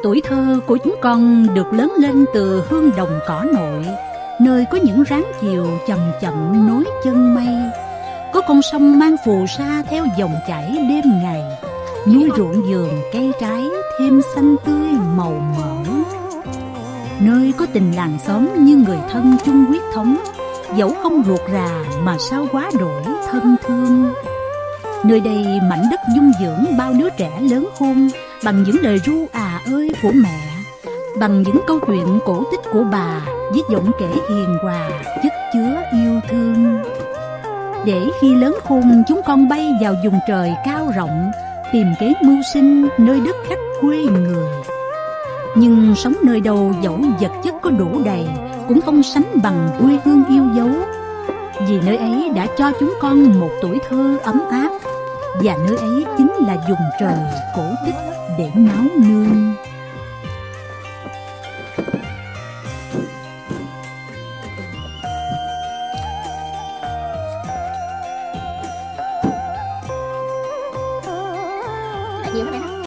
Tuổi thơ của chúng con được lớn lên từ hương đồng cỏ nội, nơi có những ráng chiều chậm chậm nối chân mây. Có con sông mang phù sa theo dòng chảy đêm ngày, núi ruộng vườn cây trái thêm xanh tươi màu mỡ. Nơi có tình làng xóm như người thân chung huyết thống, dẫu không ruột rà mà sao quá đổi thân thương. Nơi đây mảnh đất dung dưỡng bao đứa trẻ lớn khôn bằng những lời ru ơi của mẹ, bằng những câu chuyện cổ tích của bà với giọng kể hiền hòa chất chứa yêu thương. Để khi lớn khôn chúng con bay vào vùng trời cao rộng, tìm kế mưu sinh nơi đất khách quê người. Nhưng sống nơi đâu dẫu vật chất có đủ đầy cũng không sánh bằng quê hương yêu dấu, vì nơi ấy đã cho chúng con một tuổi thơ ấm áp, và nơi ấy chính là vùng trời cổ tích để náo nương. Nhiều các bạn.